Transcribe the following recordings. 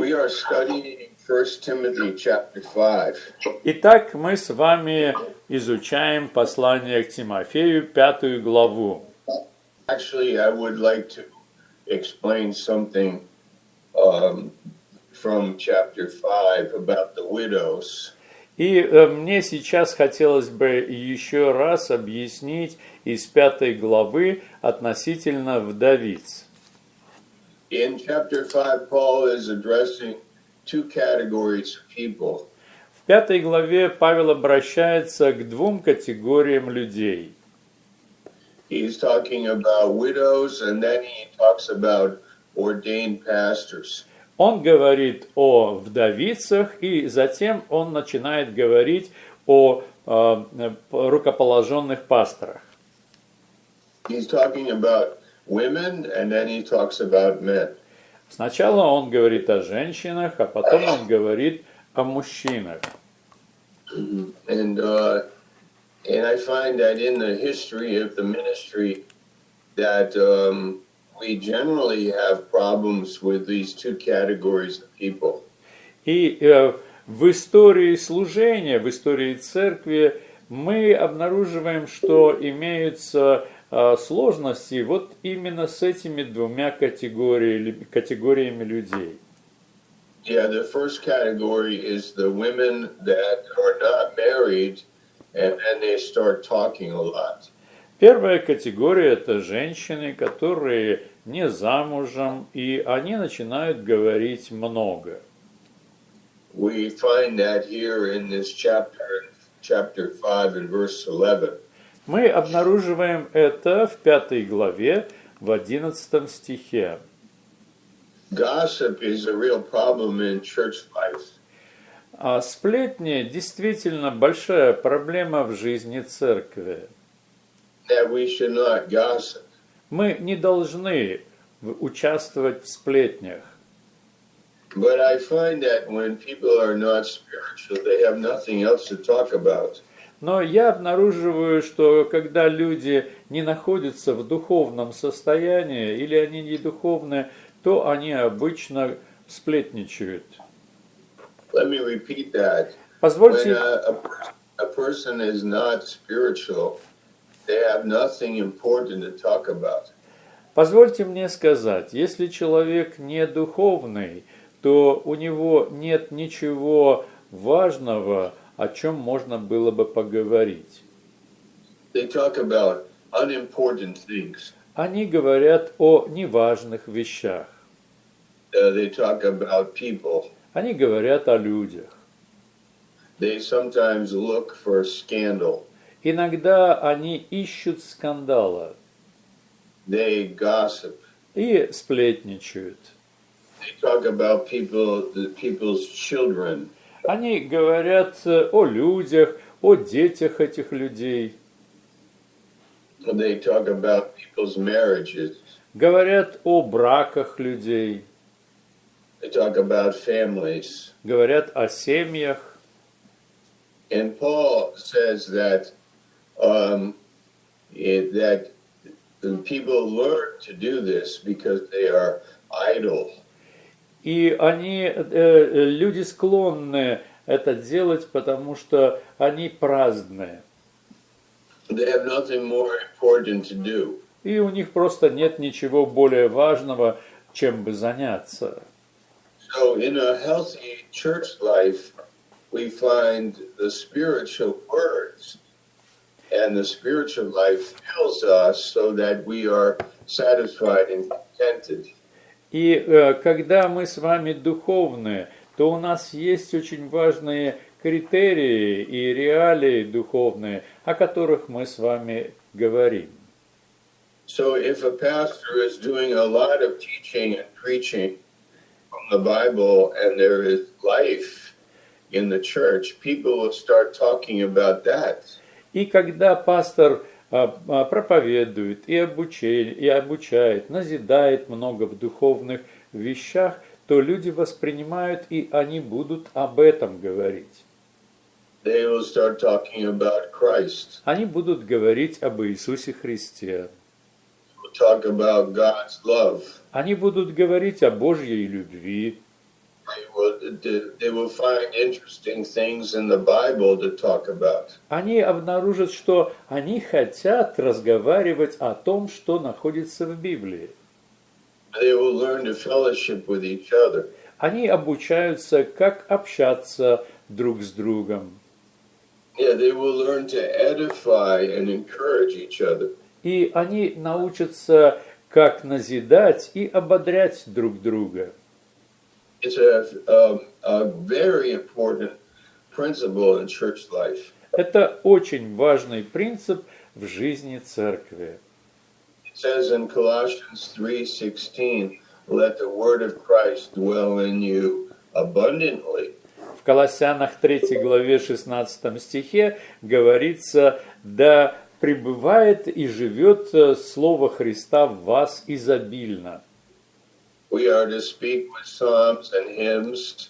We are studying 1 Timothy chapter 5. Итак, мы с вами изучаем послание к Тимофею, 5 главу. Actually, I would like to explain something from chapter 5 about the widows. И мне сейчас хотелось бы еще раз объяснить из 5 главы относительно вдовиц. In chapter 5, Paul is addressing two categories of people. В 5 главе Павел обращается к двум категориям людей. He's talking about widows, and then he talks about ordained pastors. Он говорит о вдовицах, и затем он начинает говорить о рукоположенных пасторах. He's talking about women, and then he talks about men. Сначала он говорит о женщинах, а потом он говорит о мужчинах. And I find that in the history of the ministry that we generally have problems with these two categories of people. И в истории служения, в истории церкви мы обнаруживаем, что имеются сложности вот именно с этими двумя категориями людей. Yeah, the first category is the women that are not married, and they start talking a lot. Первая категория – это женщины, которые не замужем, и они начинают говорить много. We find that here in this chapter 5 and verse 11. Мы обнаруживаем это в 5 главе, в 11 стихе. Gossip is a real problem in church life. А сплетни действительно большая проблема в жизни церкви. That we should not gossip. Мы не должны участвовать в сплетнях. But I find that when people are not spiritual, they have nothing else to talk about. Но я обнаруживаю, что когда люди не находятся в духовном состоянии или они не духовные, то они обычно сплетничают. Let me repeat that. Позвольте, When a person is not spiritual, they have nothing important to talk about. позвольте мне сказать, если человек не духовный, то у него нет ничего важного, о чем можно было бы поговорить. They talk about unimportant things. Они говорят о неважных вещах. They talk about people. Они говорят о людях. They sometimes look for scandal. Иногда они ищут скандала They gossip. и сплетничают. They talk about people's children. Они говорят о людях, о детях этих людей. They talk about people's marriages. Говорят о браках людей. They talk about families. Говорят о семьях. And Paul says that that the people learn to do this because they are idle. И люди склонны это делать, потому что они праздные. They have nothing more important to do. И у них просто нет ничего более важного, чем бы заняться. So in a healthy church life, we find the spiritual words, and the spiritual life fills us so that we are satisfied and contented. И когда мы с вами духовные, то у нас есть очень важные критерии и реалии духовные, о которых мы с вами говорим. So if a pastor is doing a lot of teaching and preaching from the Bible and there is life in the church, people will start talking about that. И когда пастор проповедует и обучает, назидает много в духовных вещах, то люди воспринимают, и они будут об этом говорить. They will start talking about Christ. Они будут говорить об Иисусе Христе. We'll talk about God's love. Они будут говорить о Божьей любви. they will find interesting things in the Bible to talk about. Они обнаружат, что они хотят разговаривать о том, что находится в Библии. They will learn to fellowship with each other. Они обучаются, как общаться друг с другом. Yeah, they will learn to edify and encourage each other. И они научатся, как назидать и ободрять друг друга. It's a very important principle in church life. Это очень важный принцип в жизни церкви. It says in Colossians 3:16, "Let the word of Christ dwell in you abundantly." В Колоссянах 3 главе 16 стихе говорится: «Да пребывает и живет Слово Христа в вас изобильно». We are to speak with psalms and hymns.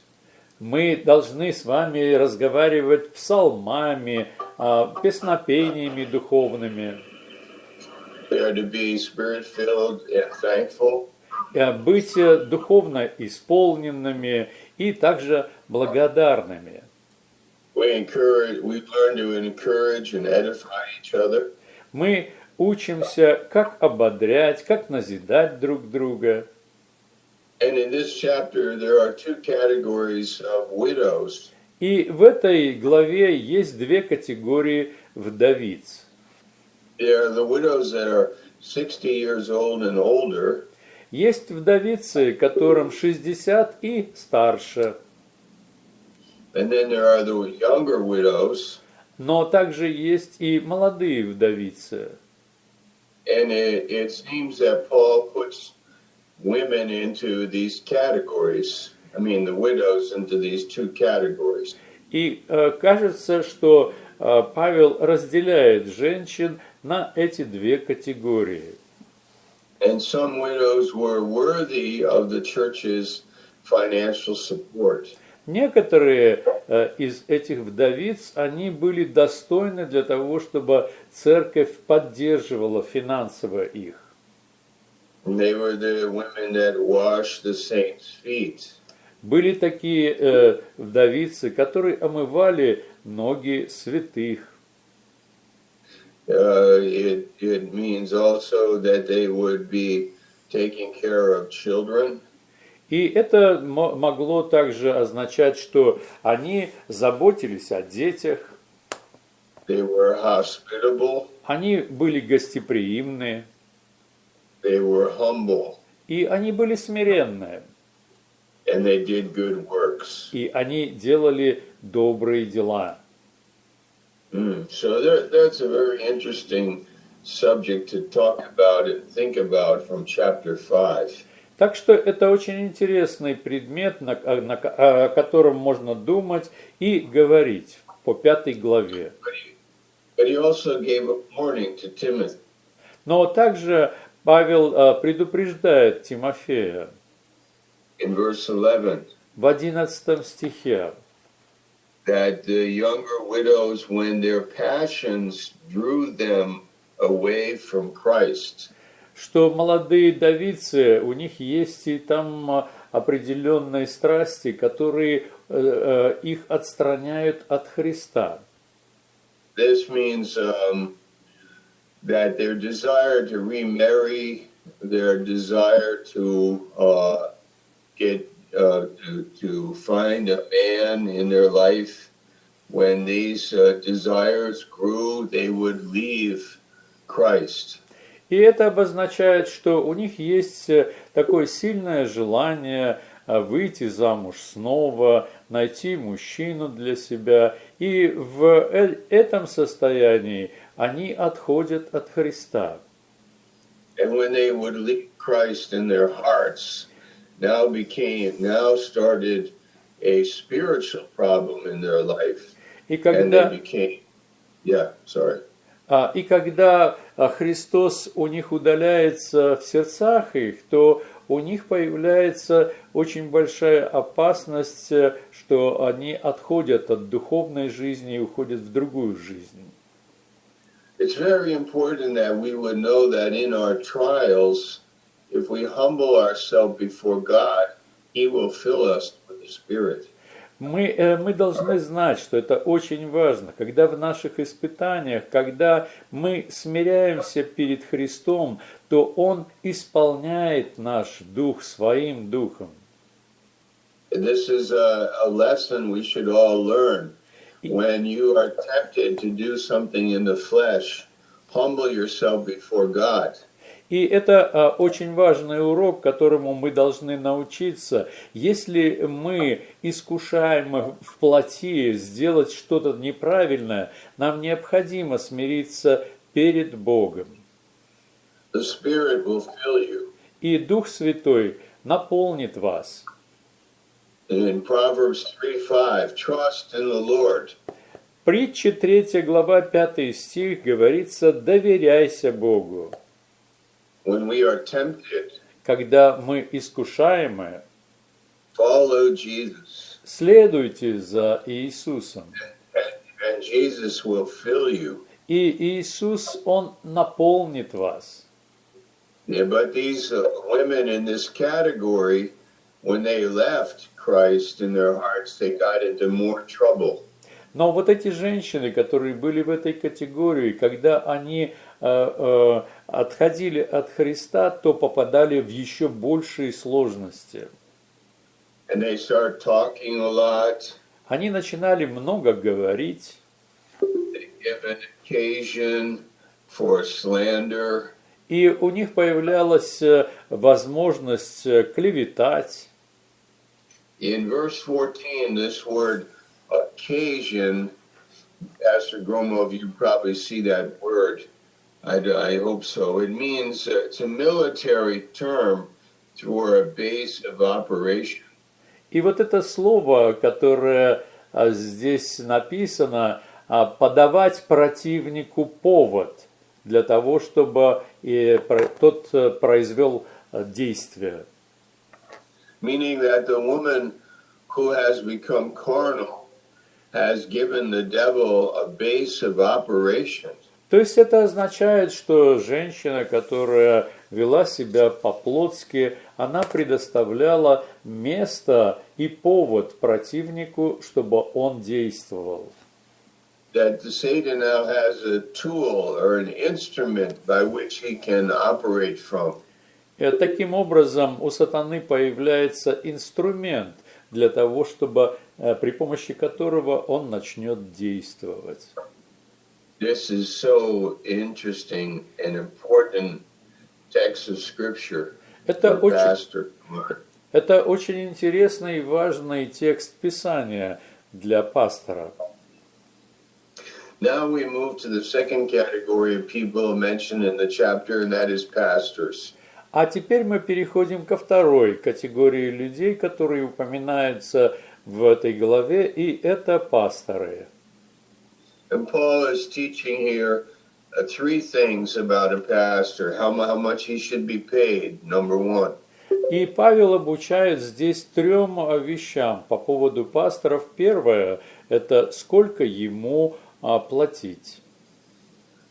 Мы должны с вами разговаривать псалмами, песнопениями духовными, We are to be spirit-filled and thankful. быть духовно исполненными и также благодарными. We learn to encourage and edify each other. Мы учимся, как ободрять, как назидать друг друга. And in this chapter, there are two categories of widows. И в этой главе есть две категории вдовиц. There are the widows that are 60 years old and older. Есть вдовицы, которым 60 и старше. And then there are the younger widows. Но также есть и молодые вдовицы. And it seems that Paul puts women into these categories. I mean, the widows into these two categories. И кажется, что Павел разделяет женщин на эти две категории. And some widows were worthy of the church's financial support. Некоторые из этих вдовиц, они были достойны для того, чтобы церковь поддерживала финансово их. And they were the women that washed the saints' feet. Были такие вдовицы, которые омывали ноги святых. It means also that they would be taking care of children. И это могло также означать, что они заботились о детях, They were hospitable. они были гостеприимны, They were humble. и они были смиренные, And they did good works. и они делали добрые дела. So that's a very interesting subject to talk about and think about from chapter 5. Так что это очень интересный предмет, о котором можно думать и говорить по 5 главе. But he also gave a warning to Timothy. Но также Павел предупреждает Тимофея In verse 11, в 11 стихе, that the younger widows, when their passions drew them away from Christ, что молодые вдовицы, у них есть и там определенные страсти, которые их отстраняют от Христа. this means that their desire to remarry, their desire to to find a man in their life, when these desires grew, they would leave Christ. И это обозначает, что у них есть такое сильное желание выйти замуж снова, найти мужчину для себя. И в этом состоянии они отходят от Христа. And when they would leave Christ in their hearts, now started a spiritual problem in their life. И And they became, И когда Христос у них удаляется в сердцах их, то у них появляется очень большая опасность, что они отходят от духовной жизни и уходят в другую жизнь. It's very important that we would know that in our trials, if we humble ourselves before God, He will fill us with the Spirit. Мы должны знать, что это очень важно, когда в наших испытаниях, когда мы смиряемся перед Христом, то Он исполняет наш дух своим духом. This is a lesson we should all learn. When you are tempted to do something in the flesh, humble yourself before God. И это очень важный урок, которому мы должны научиться. Если мы искушаемы в плоти сделать что-то неправильное, нам необходимо смириться перед Богом. The Spirit will fill you. И Дух Святой наполнит вас. In Proverbs 3:5, trust in the Lord. Притча 3 глава 5 стих говорится: «Доверяйся Богу». When we are tempted, Когда мы искушаемы, follow Jesus, следуйте за Иисусом. and Jesus will fill you. И Иисус, Он наполнит вас. Yeah, but these women in this category, when they left Christ in their hearts, they got into more trouble. Но вот эти женщины, которые были в этой категории, когда они отходили от Христа, то попадали в еще большие сложности. And they start talking a lot. Они начинали много говорить, They give an occasion for slander. и у них появлялась возможность клеветать. In verse 14, this word occasion, Pastor Gromov, you probably see that word. I hope so. It means it's a military term for a base of operation. И вот это слово, которое здесь написано, подавать противнику повод для того, чтобы тот произвел действие. Meaning that the woman who has become carnal has given the devil a base of operation. То есть это означает, что женщина, которая вела себя по-плотски, она предоставляла место и повод противнику, чтобы он действовал. That Satan now has a tool or an instrument by which he can operate from. И таким образом у сатаны появляется инструмент для того, чтобы при помощи которого он начнет действовать. This is so interesting and important text of scripture for Pastor. Это очень интересный и важный текст Писания для пастора. Now we move to the second category of people mentioned in the chapter, and that is pastors. А теперь мы переходим ко второй категории людей, которые упоминаются в этой главе, и это пасторы. And Paul is teaching here three things about a pastor, how much he should be paid, number one. И Павел обучает здесь трем вещам по поводу пасторов. Первое – это сколько ему платить.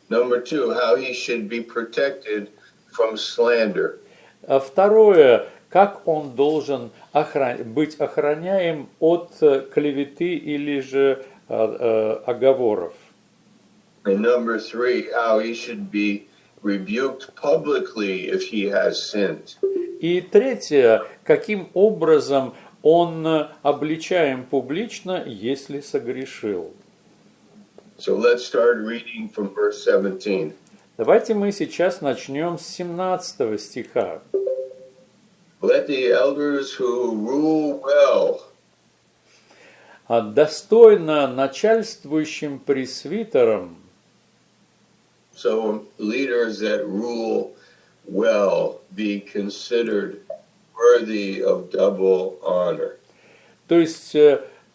Number two, how he should be protected from slander. Второе – как он должен быть охраняем от клеветы или же оговоров. And number three, how he should be rebuked publicly if he has sinned. И третье, каким образом он обличаем публично, если согрешил. So let's start reading from verse 17. Давайте мы сейчас начнем с 17 стиха. Let the elders who rule well Достойно начальствующим пресвитерам, so leaders that rule well be considered worthy of double honor. то есть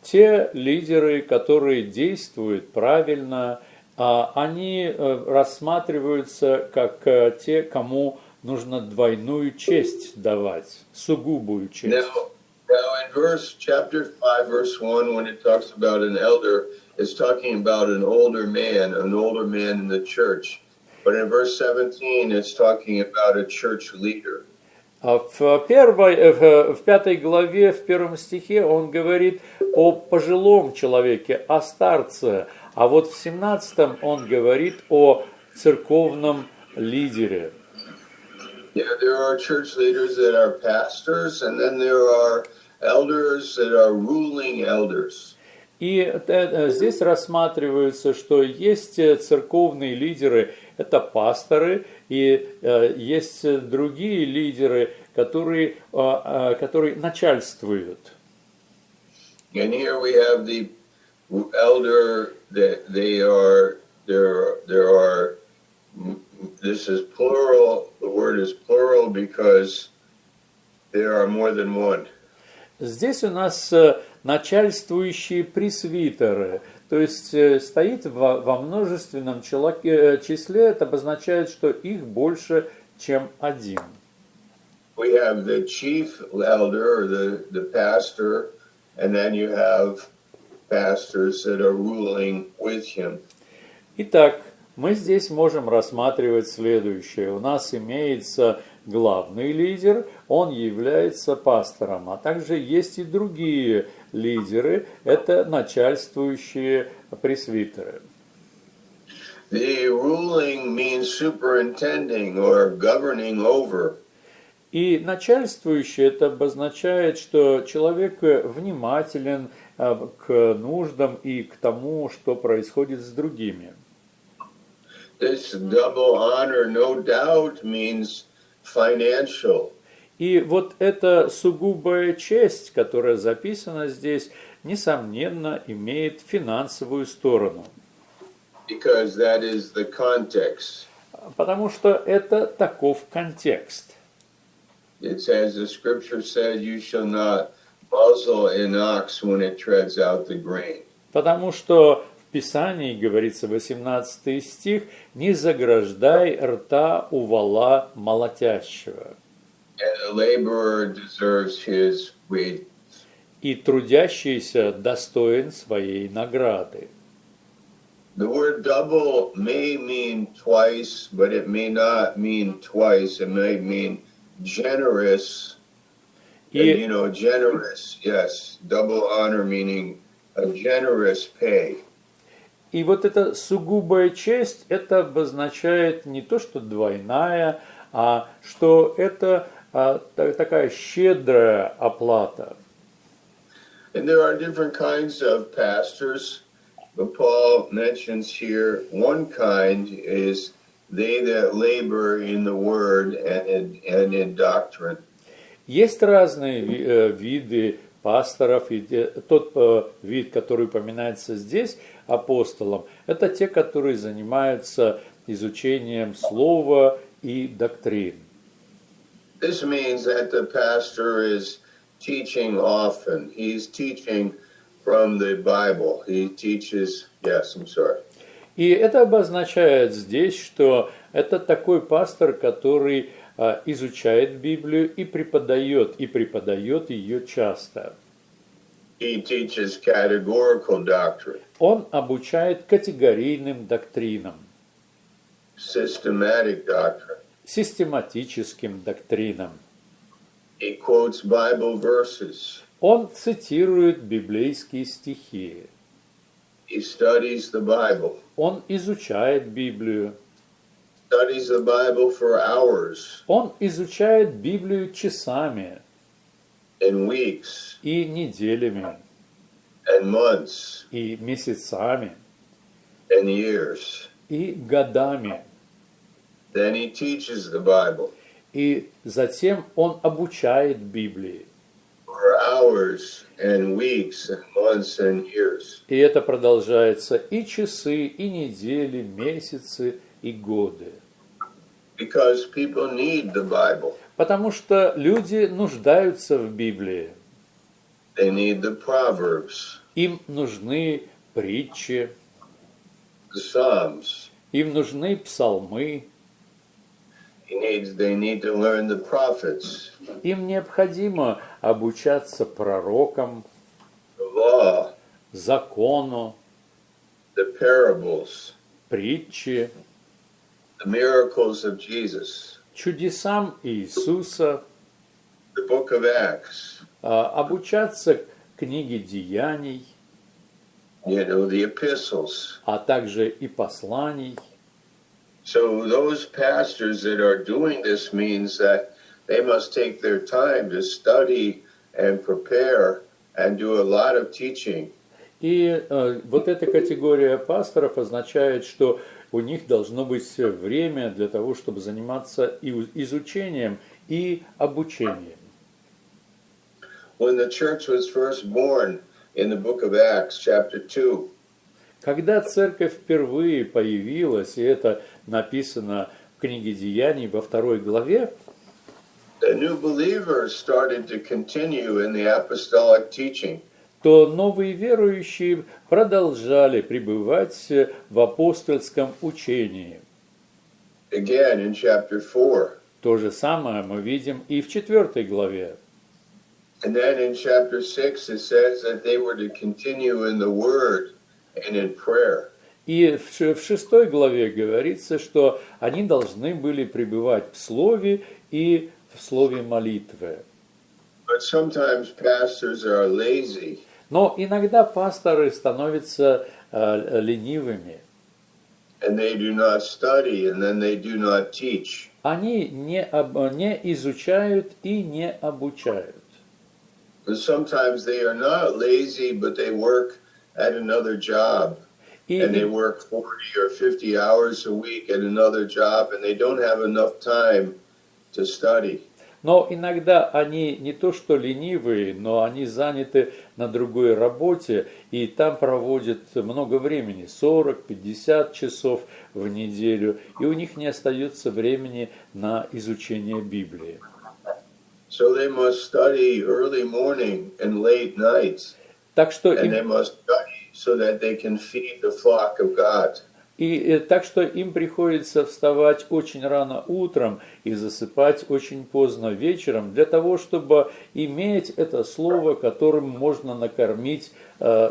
те лидеры, которые действуют правильно, они рассматриваются как те, кому нужно двойную честь давать, сугубую честь. Now in chapter 5, verse 1, when it talks about an elder, it's talking about an older man in the church. But in verse 17, it's talking about a church leader. В 5 главе, в 1 стихе он говорит о пожилом человеке, о старце, а вот в 17 он говорит о церковном лидере. Yeah, there are church leaders that are pastors, and then there are elders that are ruling elders. И здесь рассматривается, что есть церковные лидеры, это пасторы, и есть другие лидеры, которые начальствуют. And here we have the elder that there are this is plural, the word is plural because there are more than one. Здесь у нас начальствующие пресвитеры, то есть стоит во множественном числе, это обозначает, что их больше, чем один. We have the chief elder, or the pastor, and then you have pastors that are ruling with him. Итак, мы здесь можем рассматривать следующее. У нас имеется главный лидер, он является пастором, а также есть и другие лидеры, это начальствующие пресвитеры. The ruling means superintending or governing over. И начальствующий это обозначает, что человек внимателен к нуждам и к тому, что происходит с другими. This double honor, no doubt, means financial. И вот эта сугубая честь, которая записана здесь, несомненно, имеет финансовую сторону. Because that is the context. Потому что это таков контекст. It says, the scripture said, you shall not muzzle an ox when it treads out the grain. Потому что в Писании говорится, 18 стих, «Не заграждай рта у вола молотящего». And the laborer deserves his wages. И трудящийся достоин своей награды. The word double may mean twice, but it may not mean twice. It may mean generous. And, you know, generous, yes. Double honor meaning a generous pay. И вот эта сугубая честь, это обозначает не то, что двойная, а что это такая щедрая оплата. And there are different kinds of pastors, but Paul mentions here one kind is they that labor in the word and in doctrine. Есть разные виды пасторов, и тот вид, который упоминается здесь апостолом, это те, которые занимаются изучением слова и доктрин. This means that the pastor is teaching often. He's teaching from the Bible. He teaches, yes, I'm sorry. И это обозначает здесь, что это такой пастор, который изучает Библию и преподает ее часто. He teaches categorical doctrine, Он обучает категорийным доктринам, systematic doctrine. систематическим доктринам. He quotes Bible verses. Он цитирует библейские стихи. He studies the Bible. Он изучает Библию. Studies the Bible for hours Он изучает Библию часами and weeks и неделями, and months и месяцами, and years. и годами. Then he teaches the Bible И затем он обучает Библии. for hours and weeks and months and years. И это продолжается и часы, и недели, месяцы, и годы. Because people need the Bible. Потому что люди нуждаются в Библии. They need the Proverbs, Им нужны притчи, the Psalms. им нужны псалмы, They need to learn the prophets, им необходимо обучаться пророкам, the law, закону, the parables, притчи, the miracles of Jesus. чудесам Иисуса. the book of Acts, обучаться книге Деяний, the epistles. а также и посланий. So those pastors that are doing this means that they must take their time to study and prepare and do a lot of teaching. И вот эта категория пасторов означает, что у них должно быть время для того, чтобы заниматься и изучением, и обучением. When the church was first born in the book of Acts, chapter 2, Когда церковь впервые появилась, и это написано в книге Деяний во 2 главе, the new believers started to continue in the apostolic teaching. то новые верующие продолжали пребывать в апостольском учении. Again, in chapter 4. То же самое мы видим и в 4 главе. And then in chapter 6, it says that they were to continue in the word and in prayer. И в 6 главе говорится, что они должны были пребывать в слове и в слове молитвы. But sometimes pastors are lazy. Но иногда пасторы становятся ленивыми. And they do not study, and then they do not teach. Они не изучают и не обучают. But sometimes they are not lazy, but they work at another job. And they work 40 or 50 hours a week at another job, and they don't have enough time to study. Но иногда они не то что ленивые, но они заняты на другой работе, и там проводят много времени, 40-50 часов в неделю, и у них не остается времени на изучение Библии. So they must study early morning and late nights. Так что And they must study so that they can feed the flock of God. так что им приходится вставать очень рано утром и засыпать очень поздно вечером для того, чтобы иметь это слово, которым можно накормить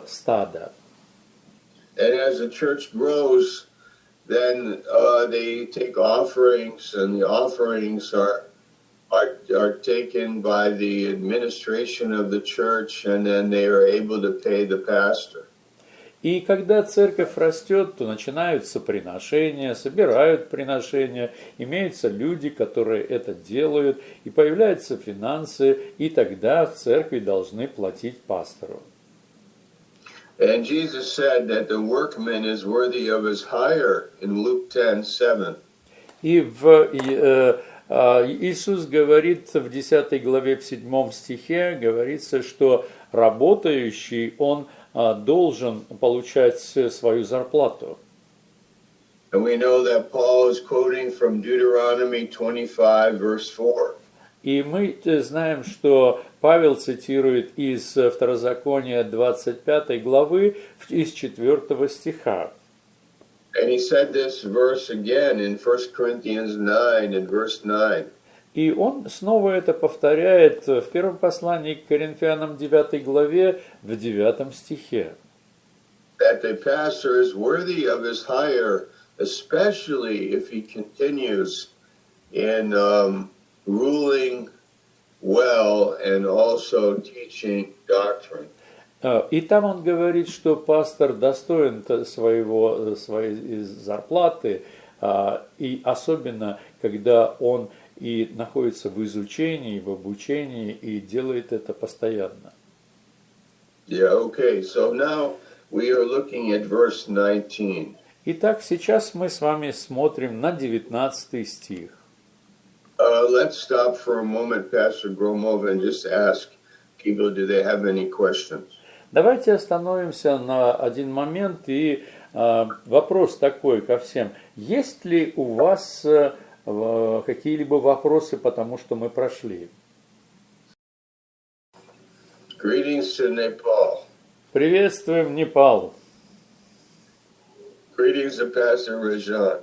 стадо. And as the church grows, then they take offerings, and the offerings are taken by the administration of the church, and then they are able to pay the pastor. И когда церковь растет, то начинаются приношения, собирают приношения, имеются люди, которые это делают, и появляются финансы, и тогда в церкви должны платить пастору. And Jesus said that the workman is worthy of his hire in Luke 10:7. И Иисус говорит в 10 главе, в 7 стихе, говорится, что работающий, он должен получать свою зарплату. And we know that Paul is quoting from Deuteronomy 25, verse 4. И мы знаем, что Павел цитирует из Второзакония 25 главы из 4 стиха. And he said this verse again in 1 Corinthians 9 and verse 9. И он снова это повторяет в первом послании к Коринфянам 9 главе в 9 стихе. That the pastor is worthy of his hire, especially if he continues in ruling well and also teaching doctrine. И там он говорит, что пастор достоин своей зарплаты, и особенно, когда он и находится в изучении, в обучении, и делает это постоянно. Yeah, okay. So now we are looking at verse 19. Итак, сейчас мы с вами смотрим на 19 стих. Let's stop for a moment, Pastor Gromov, and just ask people, do they have any questions? Давайте остановимся на один момент, и вопрос такой ко всем. Есть ли у вас какие-либо вопросы, потому что мы прошли? Greetings to Nepal. Приветствуем Непал. Greetings to Pastor Rajan.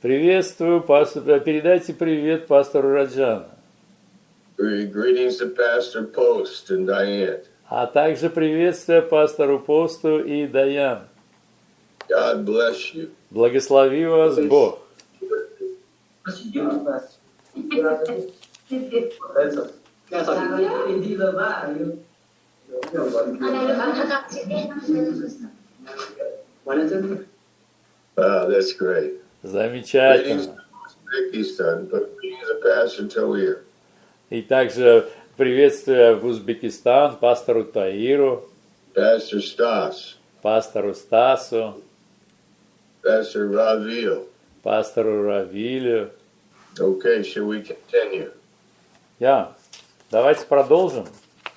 Приветствую, пастор. Передайте привет пастору Раджану. Greetings to Pastor Post and Diane. А также приветствие пастору Посту и Даян. God bless you. Благослови вас Бог. Wow, that's great. Greetings Замечательно. to Uzbekistan, but he's a pastor till here. И также приветствие в Узбекистан пастору Таиру, Pastor Stas, пастору Стасу, Pastor Ravil. пастору Равилю. Okay, shall we continue? Давайте продолжим.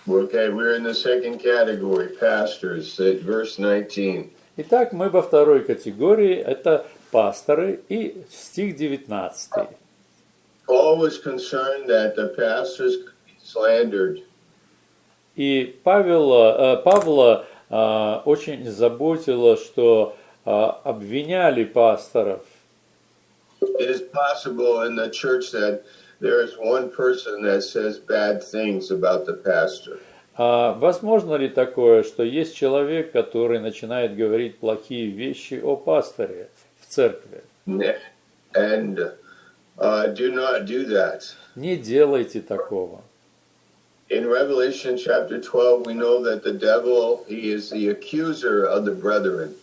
Okay, we're in the second category, pastors, at verse 19. Итак, мы во второй категории, это пасторы, и стих 19. Paul was concerned that the pastors could be slandered. И Павла очень заботило, что обвиняли пасторов. It is possible in the church that there is one person that says bad things about the pastor. Возможно ли такое, что есть человек, который начинает говорить плохие вещи о пасторе в церкви? And do not do that. Не делайте такого. In Revelation chapter 12, we know that the devil, he is the accuser of the brethren.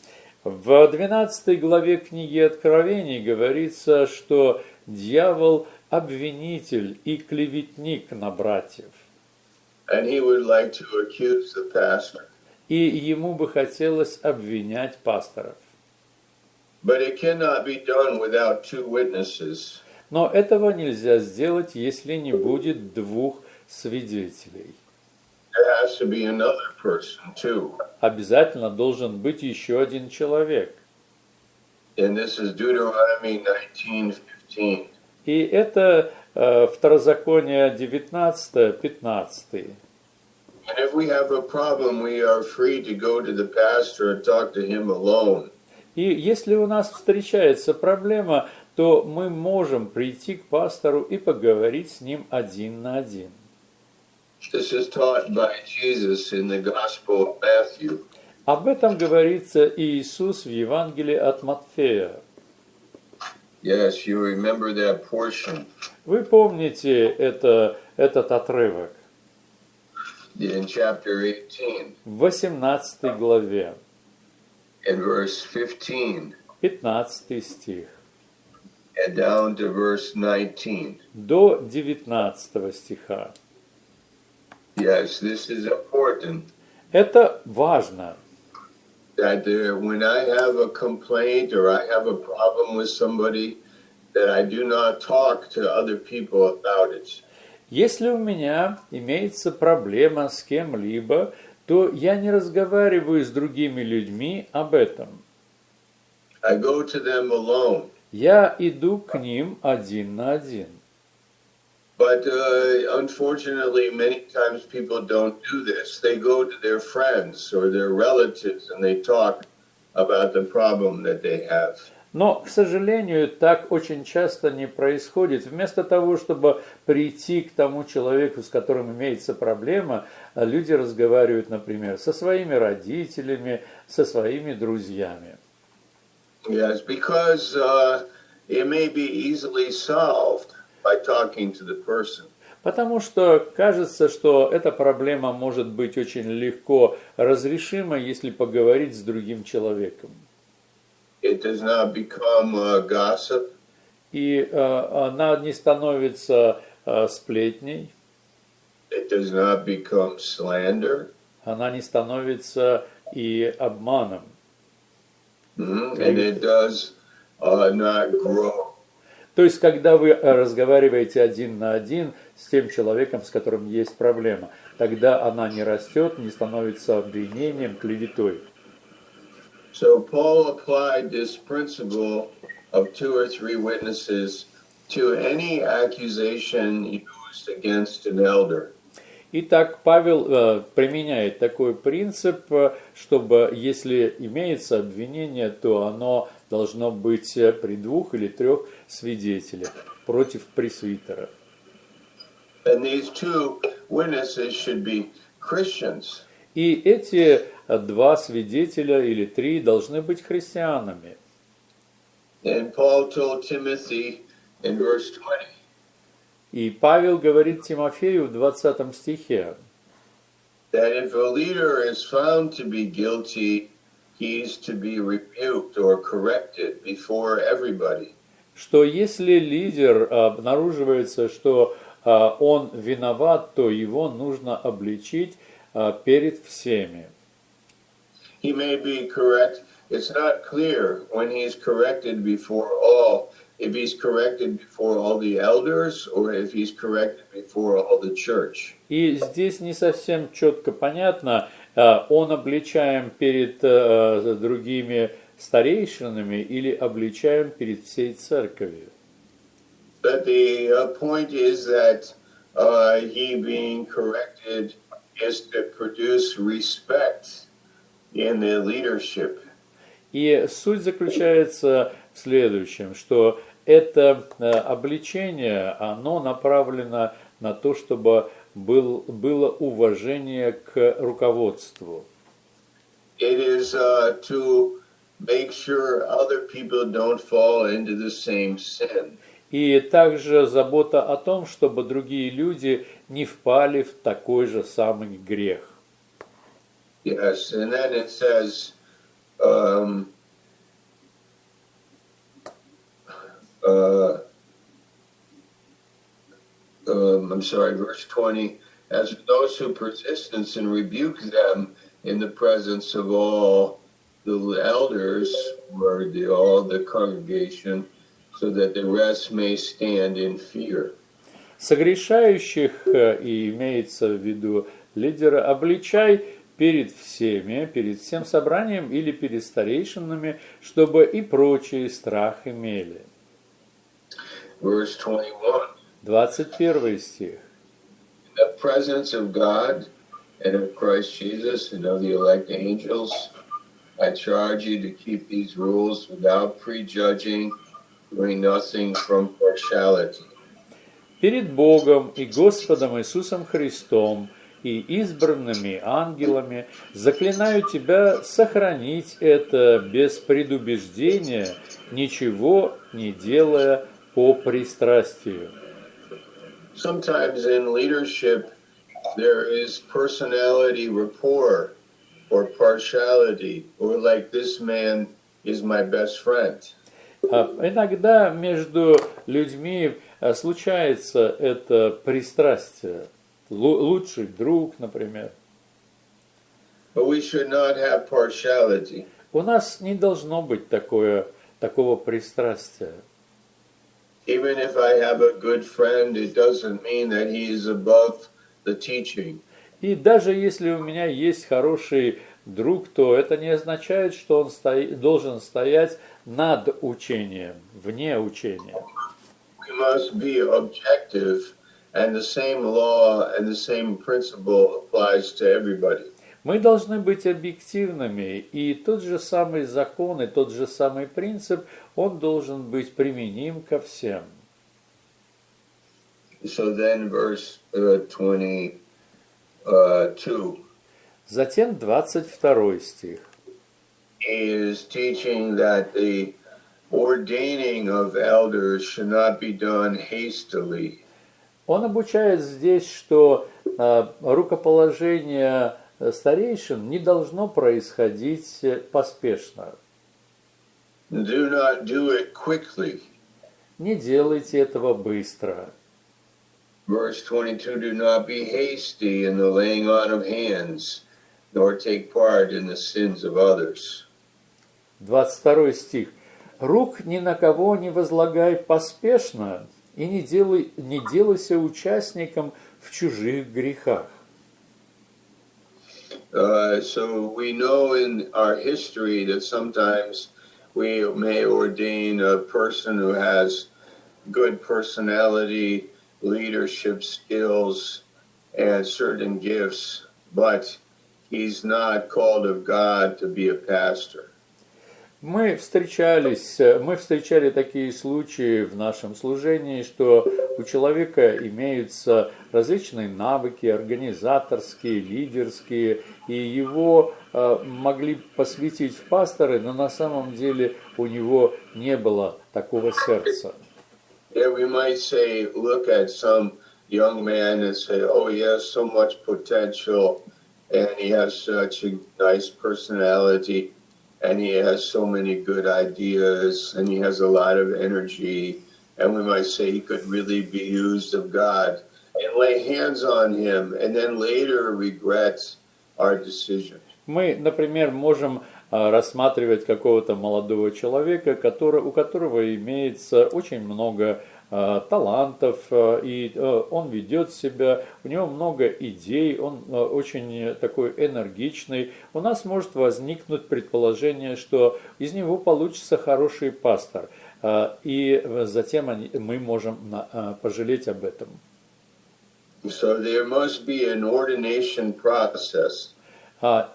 В 12 главе книги Откровений говорится, что дьявол – обвинитель и клеветник на братьев. And he would like to accuse the pastor. И ему бы хотелось обвинять пасторов. But it cannot be done without two witnesses. Но этого нельзя сделать, если не будет двух свидетелей. There has to be another person too. Обязательно должен быть еще один человек. And this is Deuteronomy 19:15. И это Второзаконие 19:15. And if we have a problem, we are free to go to the pastor and talk to him alone. И если у нас встречается проблема, то мы можем прийти к пастору и поговорить с ним один на один. This is taught by Jesus in the Gospel of Matthew. Об этом говорится Иисус в Евангелии от Матфея. Yes, you remember that portion. Вы помните этот отрывок In chapter 18, в 18 главе, in verse 15, 15 стих, and down to verse 19. до 19 стиха. Yes, this is important. Это важно. That when I have a complaint or I have a problem with somebody, that I do not talk to other people about it. Если у меня имеется проблема с кем-либо, то я не разговариваю с другими людьми об этом. I go to them alone. Я иду к ним один на один. But unfortunately, many times people don't do this. They go to their friends or their relatives and they talk about the problem that they have. Но, к сожалению, так очень часто не происходит. Вместо того, чтобы прийти к тому человеку, с которым имеется проблема, люди разговаривают, например, со своими родителями, со своими друзьями. Yes, because it may be easily solved by talking to the person. Потому что кажется, что эта проблема может быть очень легко разрешима, если поговорить с другим человеком. It does not become gossip. И она не становится сплетней. It does not become slander. Она не становится и обманом. And it does not grow. То есть, когда вы разговариваете один на один с тем человеком, с которым есть проблема, тогда она не растет, не становится обвинением, клеветой. So Paul applied this principle of 2 or 3 witnesses to any accusation used against an elder. Итак, Павел применяет такой принцип, чтобы если имеется обвинение, то оно должно быть при 2 или 3 свидетелях против пресвитера. And these 2 witnesses should be Christians. И эти 2 свидетеля или 3 должны быть христианами. And Paul told Timothy in verse 20. И Павел говорит Тимофею в 20 стихе, that if a leader is found to be guilty, he's to be rebuked or corrected before everybody. что если лидер обнаруживается, что он виноват, то его нужно обличить перед всеми. He may be correct. It's not clear when he's corrected before all, if he's corrected before all the elders or if he's corrected before all the church. И здесь не совсем четко понятно, он обличаем перед другими старейшинами или обличаем перед всей церковью. But the point is that he being corrected is to produce respect in the leadership. И суть заключается в следующем, что это обличение, оно направлено на то, чтобы было уважение к руководству. It is to make sure other people don't fall into the same sin. И также забота о том, чтобы другие люди не впали в такой же самый грех. Yes, and then it says, I'm sorry, verse 20, as for those who persist and rebuke them in the presence of all the elders or all the congregation, so that the rest may stand in fear. Согрешающих, и имеется в виду лидера, обличай перед всеми, перед всем собранием или перед старейшинами, чтобы и прочие страх имели. Verse 21. 21 стих. In the presence of God and of Christ Jesus and of the elect angels, I charge you to keep these rules without prejudging, doing nothing from partiality. Перед Богом и Господом Иисусом Христом и избранными ангелами заклинаю тебя сохранить это без предубеждения, ничего не делая по пристрастию. Sometimes in leadership there is personality rapport or partiality, or like this man is my best friend. Иногда между людьми случается это пристрастие. Лучший друг, например. But we should not have partiality. У нас не должно быть такого пристрастия. Even if I have a good friend, it doesn't mean that he is above the teaching. И даже если у меня есть хороший друг, то это не означает, что он должен стоять над учением, вне учения. We must be objective, and the same law and the same principle applies to everybody. Мы должны быть объективными, и тот же самый закон, и тот же самый принцип, он должен быть применим ко всем. So then verse 22. Затем 22 стих. He is teaching that the ordaining of elders should not be done hastily. Он обучает здесь, что рукоположение старейшин не должно происходить поспешно. Do not do it quickly. Не делайте этого быстро. Verse 22, do not be hasty in the laying on of hands, nor take part in the sins of others. 22 стих. Рук ни на кого не возлагай поспешно, и не делайся участником в чужих грехах. So we know in our history that sometimes we may ordain a person who has good personality, leadership skills, and certain gifts, but he's not called of God to be a pastor. Мы встречали такие случаи в нашем служении, что у человека имеются различные навыки, организаторские, лидерские, и его могли посвятить в пасторы, но на самом деле у него не было такого сердца. Yeah, we might say, look at some young man and say, oh, he has so much potential, and he has such a nice personality, and he has so many good ideas, and he has a lot of energy, and we might say he could really be used of God, and lay hands on him, and then later regret our decision. Мы, например, можем рассматривать какого-то молодого человека, у которого имеется очень много талантов, и он ведет себя, у него много идей, он очень такой энергичный. У нас может возникнуть предположение, что из него получится хороший пастор, и затем мы можем пожалеть об этом. So there must be an ordination process.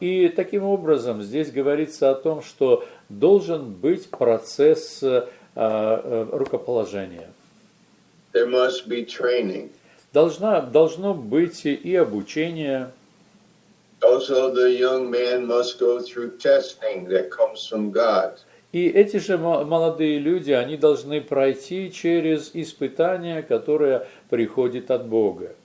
И таким образом здесь говорится о том, что должен быть процесс рукоположения. There must be training. Должно быть и обучение. Also, the young man must go through testing that comes from God. И эти же молодые люди, они должны пройти через испытания, которые приходят от Бога.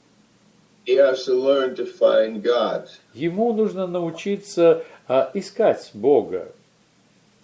He has to learn to find God. Ему нужно научиться искать Бога.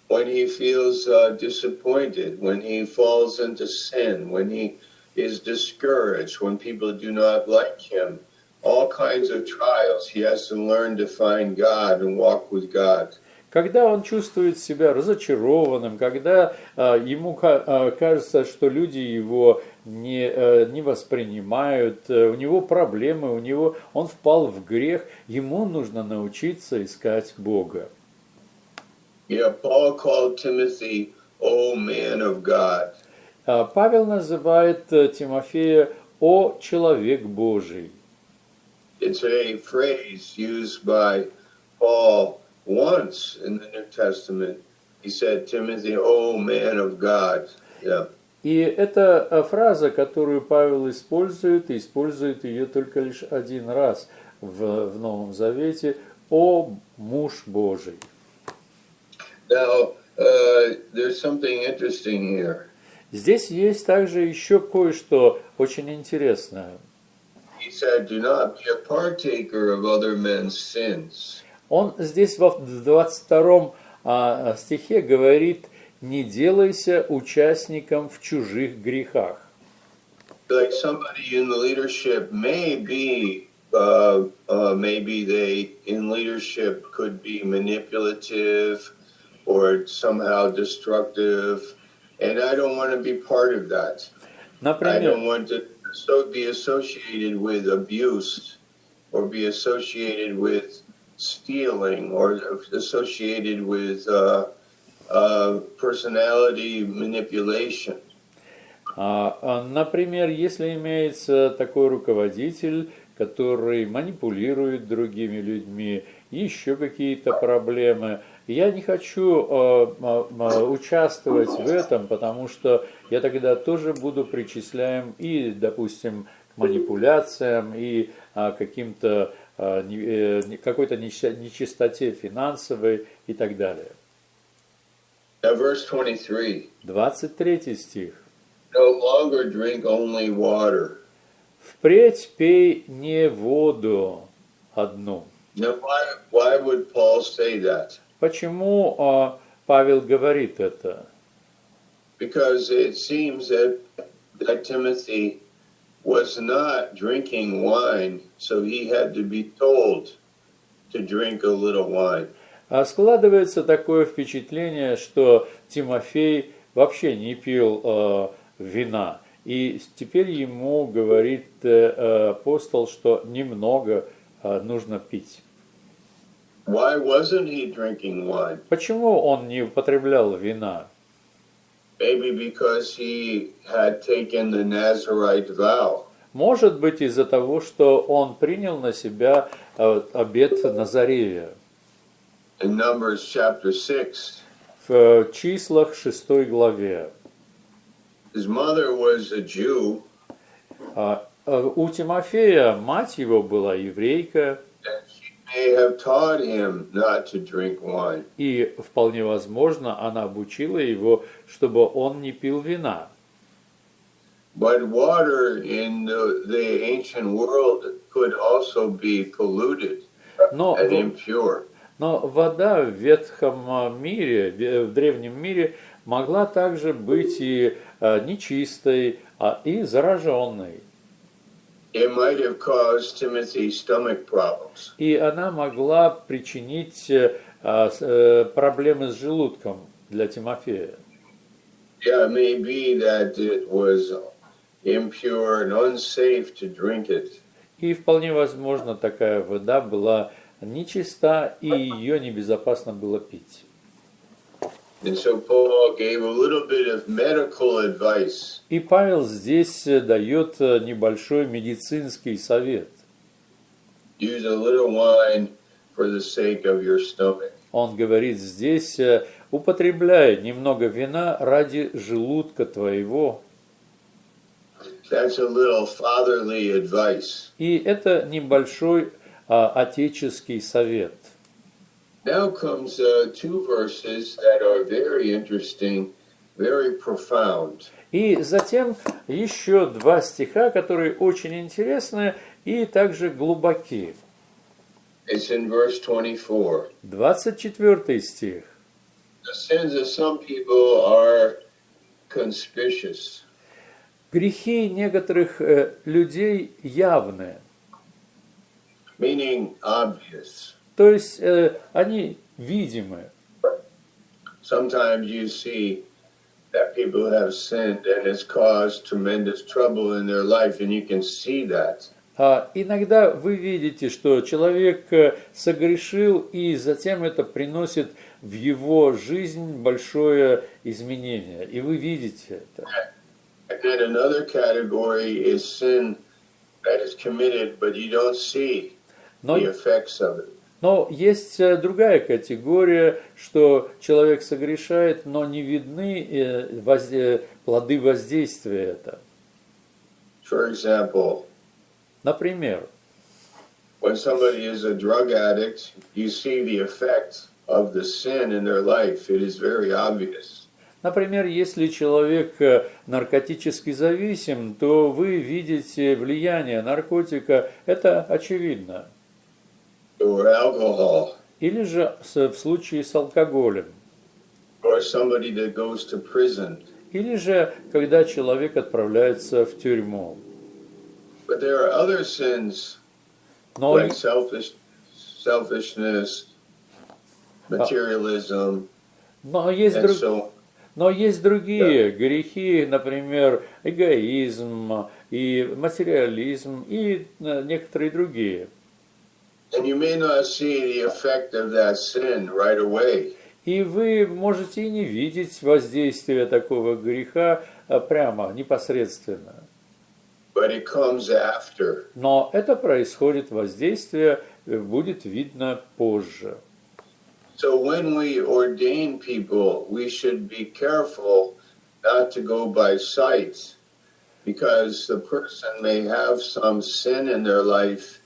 When he feels disappointed, when he falls into sin, when he is discouraged, when people do not like him, all kinds of trials, he has to learn to find God and walk with God. Когда он чувствует себя разочарованным, когда ему кажется, что люди его не воспринимают, у него проблемы, он впал в грех, ему нужно научиться искать Бога. Yeah, Paul called Timothy, "O man of God." Павел называет Тимофея «О человек Божий». It's a phrase used by Paul once in the New Testament. He said, Timothy, "O man of God." Yeah. И это фраза, которую Павел использует ее только лишь один раз в Новом Завете, «О муж Божий». Now, there's something interesting here. Здесь есть также еще кое-что очень интересное. He said, "Do not be a partaker of other men's sins." Он здесь в 22 стихе говорит: «Не делайся участником в чужих грехах». Like somebody in the leadership maybe they in leadership could be manipulative or somehow destructive, and I don't want to be part of that. I don't want to be associated with abuse or be associated with stealing or associated with personality manipulation. Например, если имеется такой руководитель, который манипулирует другими людьми, еще какие-то проблемы, я не хочу участвовать в этом, потому что я тогда тоже буду причисляем и, допустим, к манипуляциям, и какой-то нечистоте финансовой и так далее. Verse 23. 23 стих. No longer drink only water. Впредь пей не воду одну. Now, why would Paul say that? Почему Павел говорит это? Because it seems that Timothy was not drinking wine, so he had to be told to drink a little wine. Складывается такое впечатление, что Тимофей вообще не пил вина. И теперь ему говорит апостол, что немного нужно пить. Why wasn't he drinking wine? Почему он не употреблял вина? Maybe because he had taken the Nazirite vow. Может быть, из-за того, что он принял на себя обет Назарея. In Numbers chapter 6. В числах 6 главе. His mother was a Jew. У Тимофея мать его была еврейка. May have taught him not to drink wine. И вполне возможно, она обучила его, чтобы он не пил вина. But water in the ancient world could also be polluted Но, and impure. но вода в ветхом мире, в древнем мире, могла также быть и нечистой, и зараженной. It might have caused Timothy stomach problems. И она могла причинить проблемы с желудком для Тимофея. Yeah, it may be that it was impure and unsafe to drink it. И вполне возможно, такая вода была нечиста, и ее небезопасно было пить. And so Paul gave a little bit of medical advice. И Павел здесь дает небольшой медицинский совет. Use a little wine for the sake of your stomach. Он говорит здесь, употребляй немного вина ради желудка твоего. That's a little fatherly advice. И это небольшой отеческий совет. Now comes two verses that are very interesting, very profound. И затем еще два стиха, которые очень интересны и также глубоки. It's in verse 24. 24 стих. The sins of some people are conspicuous. Грехи некоторых людей явны, Meaning obvious. то есть они видимы. Sometimes you see that people have sinned and it's caused tremendous trouble in their life, and you can see that. Иногда вы видите, что человек согрешил, и затем это приносит в его жизнь большое изменение, и вы видите это. And then another category is sin that is committed, but you don't see the effects of it. Но есть другая категория, что человек согрешает, но не видны плоды воздействия этого. For example, например, when somebody is a drug addict, you see the effect of the sin in their life. It is very obvious. Например, если человек наркотически зависим, то вы видите влияние наркотика, это очевидно. Or alcohol. Или же в случае с алкоголем. Or somebody that goes to prison. Или же когда человек отправляется в тюрьму. But there are other sins, like selfishness, materialism, но есть другие грехи, например, эгоизм и материализм и некоторые другие. And you may not see the effect of that sin right away. И вы можете и не видеть воздействия такого греха прямо, непосредственно. But it comes after. Но это происходит, воздействие будет видно позже. So when we ordain people, we should be careful not to go by sight, because the person may have some sin in their life,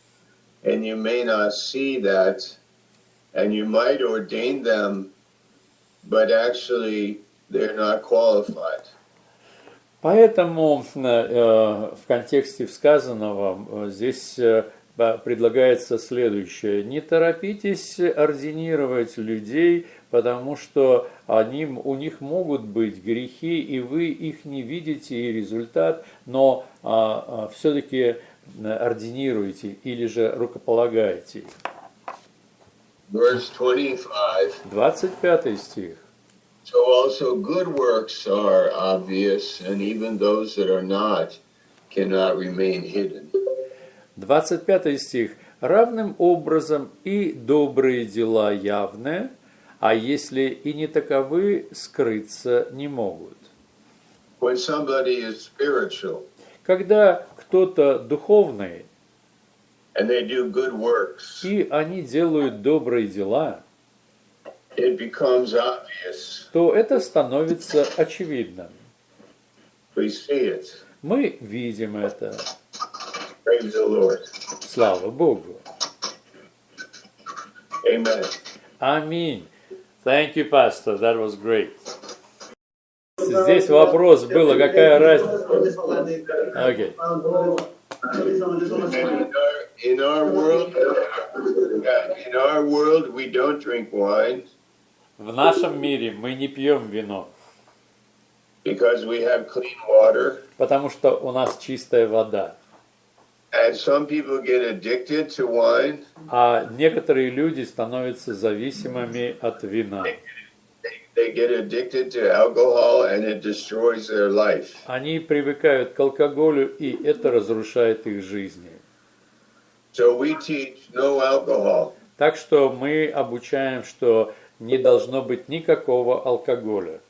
and you may not see that, and you might ordain them, but actually they're not qualified. Поэтому в контексте сказанного здесь предлагается следующее. Не торопитесь ординировать людей, потому что у них могут быть грехи, и вы их не видите, и результат, но все-таки ординируете или же рукополагаете. 25 стих. So also good works are obvious, and even those that are not cannot remain hidden. 25 стих. Равным образом и добрые дела явны, а если и не таковы, скрыться не могут. When somebody is spiritual, когда кто-то духовный, and they do good works, и они делают добрые дела, it becomes obvious. То это становится очевидным. We see it. Мы видим это. Praise the Lord. Слава Богу. Amen. Аминь. Thank you, Pastor. That was great. здесь вопрос был, какая разница? Окей. In our world, we don't drink wine В нашем мире мы не пьем вино, because we have clean water. потому что у нас чистая вода. And some people get addicted to wine. А некоторые люди становятся зависимыми от вина. They get addicted to alcohol and it destroys their life. Они привыкают к алкоголю, и это разрушает их жизни. So we teach no alcohol. Так что мы обучаем, что не должно быть никакого алкоголя.